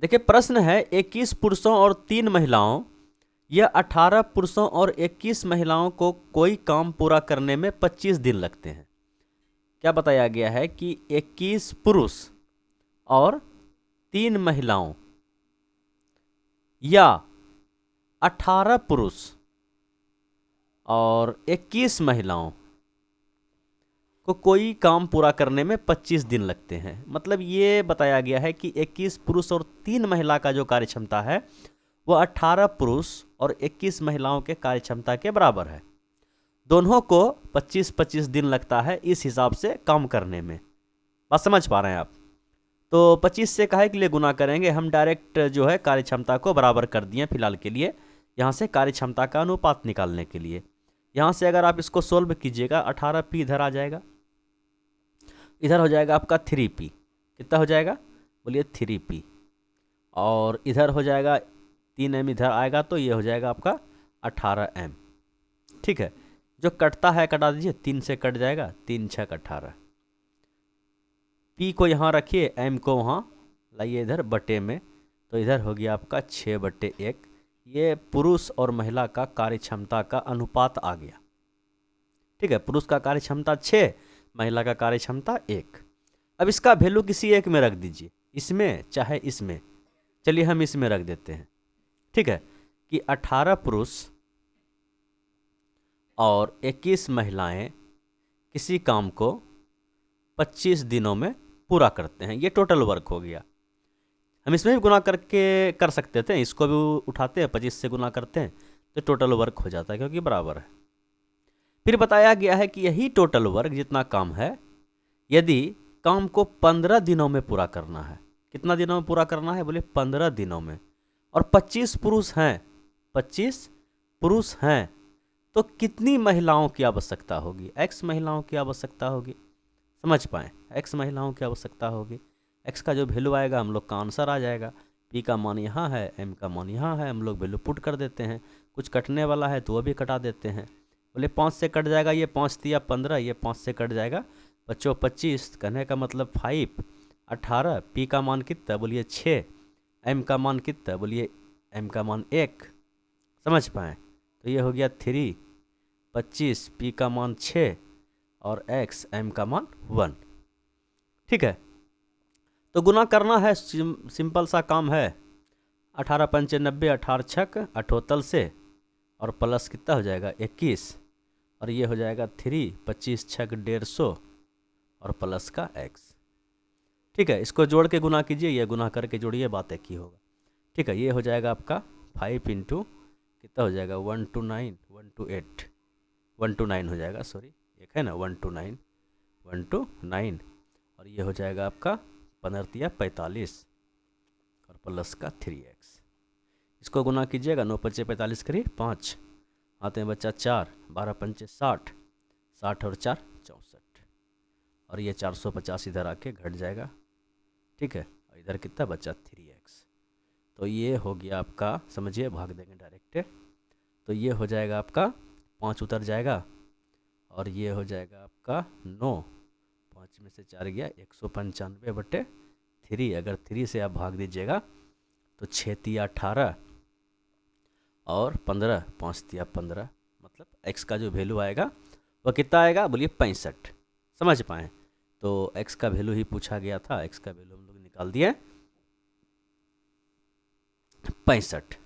देखिए प्रश्न है 21 पुरुषों और 3 महिलाओं या 18 पुरुषों और 21 महिलाओं को कोई काम पूरा करने में 25 दिन लगते हैं। क्या बताया गया है कि 21 पुरुष और 3 महिलाओं या 18 पुरुष और 21 महिलाओं को कोई काम पूरा करने में 25 दिन लगते हैं। मतलब ये बताया गया है कि 21 पुरुष और 3 महिला का जो कार्य क्षमता है वह 18 पुरुष और 21 महिलाओं के कार्य क्षमता के बराबर है। दोनों को 25-25 दिन लगता है इस हिसाब से काम करने में। बात समझ पा रहे हैं आप? तो 25 से काहे के लिए गुना करेंगे, हम डायरेक्ट जो है कार्य क्षमता को बराबर कर दिए फिलहाल के लिए, यहाँ से कार्य क्षमता का अनुपात निकालने के लिए। यहाँ से अगर आप इसको सोल्व कीजिएगा 18p इधर आ जाएगा, इधर हो जाएगा आपका 3p। कितना हो जाएगा बोलिए 3p। और इधर हो जाएगा 3m, इधर आएगा तो ये हो जाएगा आपका 18m। ठीक है, जो कटता है कटा दीजिए, 3 से कट जाएगा, 3 6 18। p को यहाँ रखिए, m को वहाँ लाइए इधर बटे में, तो इधर हो गया आपका 6/1। ये पुरुष और महिला का कार्य क्षमता का अनुपात आ गया। ठीक है, पुरुष का कार्य क्षमता 6, महिला का कार्य क्षमता 1। अब इसका वैल्यू किसी एक में रख दीजिए, इसमें चाहे इसमें। चलिए हम इसमें रख देते हैं। ठीक है, कि 18 पुरुष और 21 महिलाएं किसी काम को 25 दिनों में पूरा करते हैं। ये टोटल वर्क हो गया। हम इसमें भी गुना करके कर सकते थे, इसको भी उठाते हैं 25 से गुना करते हैं तो टोटल वर्क हो जाता है, क्योंकि बराबर है। फिर बताया गया है कि यही टोटल वर्क जितना काम है, यदि काम को 15 दिनों में पूरा करना है। कितना दिनों में पूरा करना है बोले 15 दिनों में। और 25 पुरुष हैं, 25 पुरुष हैं, तो कितनी महिलाओं की आवश्यकता होगी? x महिलाओं की आवश्यकता होगी। समझ पाएँ, x महिलाओं की आवश्यकता होगी। x का जो वैल्यू आएगा हम लोग का आंसर आ जाएगा। p का मान यहाँ है, m का मान यहाँ है, हम लोग वैल्यू पुट कर देते हैं। कुछ कटने वाला है तो वो भी कटा देते हैं। बोले 5 से कट जाएगा, ये 5 दिया 15, ये 5 से कट जाएगा बच्चों 25। कहने का मतलब 5 18। p का मान कितना बोलिए 6। m का मान कितना बोलिए m का मान 1। समझ पाएँ? तो ये हो गया 3 25, p का मान 6 और x m का मान 1। ठीक है, तो गुना करना है, सिंपल सा काम है। 18 पंचे 90, 18 छक 78 से, और प्लस कितना हो जाएगा 21, और ये हो जाएगा 3 25 छक 150 और प्लस का x। ठीक है, इसको जोड़ के गुना कीजिए, ये गुना करके जोड़िए, बात एक ही होगा। ठीक है, ये हो जाएगा आपका 5 इंटू कितना हो जाएगा 1 to 9 1 to 8 1 to 9 हो जाएगा, सॉरी एक है ना 1 to 9 1 to 9, और ये हो जाएगा आपका 15 45 और प्लस का 3x। इसको गुना कीजिएगा, 9 5 45 करिए 5 आते हैं बच्चा 4, 12 पंचे 60, 60 और 4 64, और ये 450 इधर आके घट जाएगा। ठीक है, और इधर कितना बचा 3x। तो ये हो गया आपका, समझिए भाग देंगे डायरेक्ट, तो ये हो जाएगा आपका 5 उतर जाएगा, और ये हो जाएगा आपका 9, 5 में से 4 गया 195/3। अगर 3 से आप भाग दीजिएगा तो 6 तिया 18 और 15, 5 तिया 15, मतलब x का जो वैल्यू आएगा वह कितना आएगा बोलिए 65। समझ पाएँ? तो x का वैल्यू ही पूछा गया था, x का वैल्यू हम लोग निकाल दिए 65।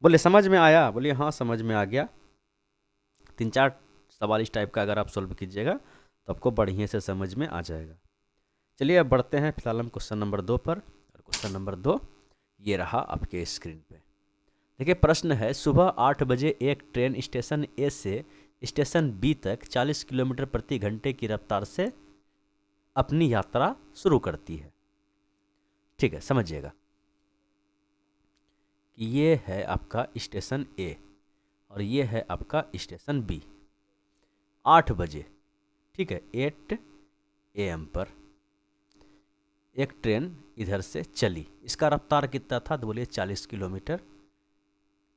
बोले समझ में आया? बोलिए हाँ समझ में आ गया। 3-4 सवाल इस टाइप का अगर आप सोल्व कीजिएगा तो आपको बढ़िया से समझ में आ जाएगा। चलिए अब बढ़ते हैं फिलहाल हम क्वेश्चन नंबर 2 पर। और क्वेश्चन नंबर 2 ये रहा आपके स्क्रीन पे। देखिए प्रश्न है, सुबह 8 बजे एक ट्रेन स्टेशन ए से स्टेशन बी तक 40 किलोमीटर प्रति घंटे की रफ्तार से अपनी यात्रा शुरू करती है। ठीक है, समझिएगा कि ये है आपका स्टेशन ए और ये है आपका स्टेशन बी। 8 बजे, ठीक है 8 AM पर एक ट्रेन इधर से चली। इसका रफ्तार कितना था तो बोलिए 40 किलोमीटर,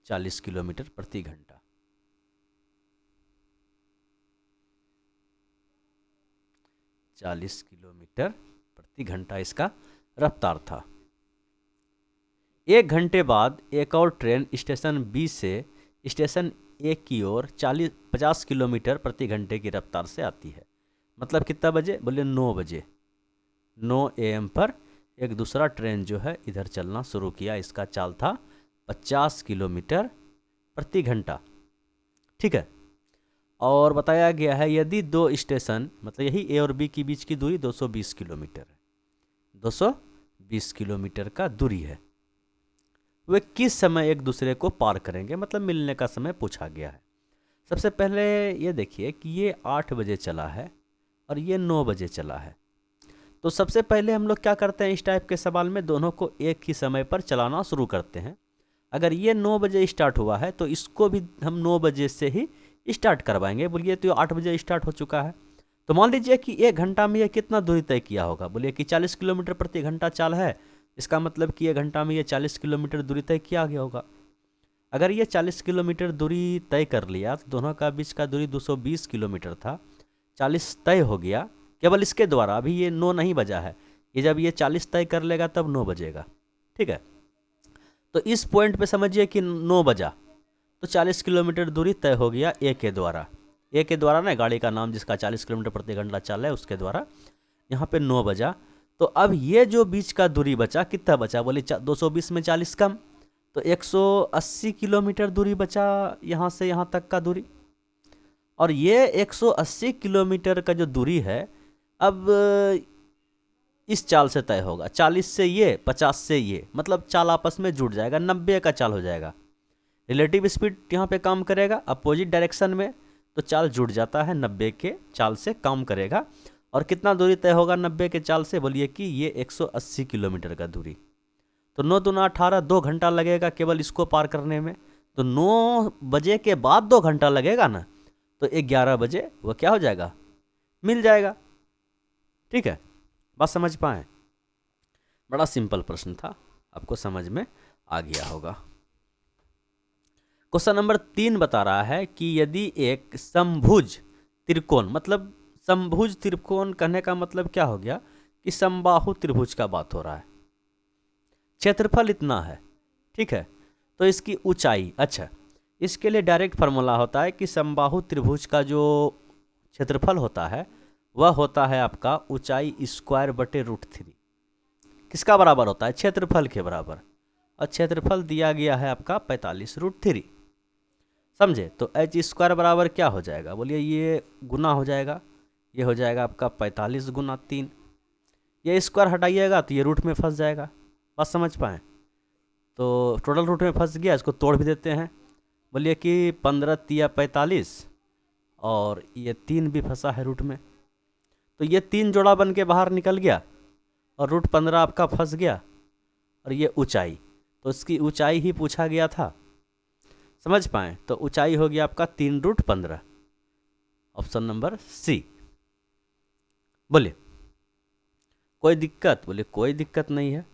40 किलोमीटर प्रति घंटा। चालीस किलोमीटर प्रति घंटा इसका रफ्तार था। 1 घंटे बाद एक और ट्रेन स्टेशन बी से स्टेशन ए की ओर 50 किलोमीटर प्रति घंटे की रफ्तार से आती है। मतलब कितना बजे? बोले 9 बजे, 9 AM पर एक दूसरा ट्रेन जो है इधर चलना शुरू किया। इसका चाल था 50 किलोमीटर प्रति घंटा। ठीक है। और बताया गया है यदि दो स्टेशन, मतलब यही ए और बी के बीच की दूरी 220 किलोमीटर है, 220 किलोमीटर का दूरी है, वे किस समय एक दूसरे को पार करेंगे? मतलब मिलने का समय पूछा गया है। सबसे पहले ये देखिए कि ये 8 बजे चला है और ये 9 बजे चला है। तो सबसे पहले हम लोग क्या करते हैं इस टाइप के सवाल में, दोनों को एक ही समय पर चलाना शुरू करते हैं। अगर ये 9 बजे स्टार्ट हुआ है तो इसको भी हम 9 बजे से ही स्टार्ट करवाएंगे। बोलिए तो 8 बजे स्टार्ट हो चुका है, तो मान लीजिए कि 1 घंटा में ये कितना दूरी तय किया होगा? बोलिए कि 40 किलोमीटर प्रति घंटा चाल है, इसका मतलब कि 1 घंटा में ये 40 किलोमीटर दूरी तय किया गया होगा। अगर ये 40 किलोमीटर दूरी तय कर लिया तो दोनों का बीच का दूरी 220 किलोमीटर था, 40 तय हो गया केवल इसके द्वारा। अभी ये 9 नहीं बजा है, ये जब ये 40 तय कर लेगा तब 9 बजेगा। ठीक है, तो इस पॉइंट पे समझिए कि 9 बजा तो 40 किलोमीटर दूरी तय हो गया ए के द्वारा। ए के द्वारा ना, गाड़ी का नाम जिसका 40 किलोमीटर प्रति घंटा चाल है उसके द्वारा। यहाँ पे 9 बजा तो अब ये जो बीच का दूरी बचा कितना बचा? बोले 220 में 40 कम, तो 180 किलोमीटर दूरी बचा यहाँ से यहाँ तक का दूरी। और ये 180 किलोमीटर का जो दूरी है अब इस चाल से तय होगा। 40 से ये, 50 से ये, मतलब चाल आपस में जुड़ जाएगा, 90 का चाल हो जाएगा। रिलेटिव स्पीड यहाँ पे काम करेगा अपोजिट डायरेक्शन में, तो चाल जुड़ जाता है, 90 के चाल से काम करेगा। और कितना दूरी तय होगा 90 के चाल से? बोलिए कि ये 180 किलोमीटर का दूरी। तो 9 दूना 18, 2 घंटा लगेगा केवल इसको पार करने में। तो 9 बजे के बाद 2 घंटा लगेगा ना, तो 11 बजे वो क्या हो जाएगा? मिल जाएगा। ठीक है, बात समझ पाए? बड़ा सिंपल प्रश्न था, आपको समझ में आ गया होगा। क्वेश्चन नंबर 3 बता रहा है कि यदि एक समभुज त्रिकोण, मतलब समभुज त्रिकोण कहने का मतलब क्या हो गया कि समबाहु त्रिभुज का बात हो रहा है, क्षेत्रफल इतना है। ठीक है, तो इसकी ऊंचाई, अच्छा इसके लिए डायरेक्ट फार्मूला होता है कि समबाहु त्रिभुज का जो क्षेत्रफल होता है वह होता है आपका ऊंचाई स्क्वायर बटे √3। किसका बराबर होता है? क्षेत्रफल के बराबर। और क्षेत्रफल दिया गया है आपका 45√3। समझे? तो एच स्क्वायर बराबर क्या हो जाएगा? बोलिए ये गुना हो जाएगा, ये हो जाएगा आपका 45 गुना 3। ये स्क्वायर हटाइएगा तो ये रूट में फंस जाएगा। बात समझ पाएँ? तो टोटल रूट में फंस गया, इसको तोड़ भी देते हैं। बोलिए कि 15 तिया 45 और ये 3 भी फंसा है रूट में, तो ये 3 जोड़ा बन के बाहर निकल गया और √15 आपका फंस गया। और ये ऊंचाई, तो इसकी ऊंचाई ही पूछा गया था। समझ पाएँ? तो ऊंचाई हो गया आपका 3√15, ऑप्शन नंबर सी। बोलिए कोई दिक्कत? बोले कोई दिक्कत नहीं है।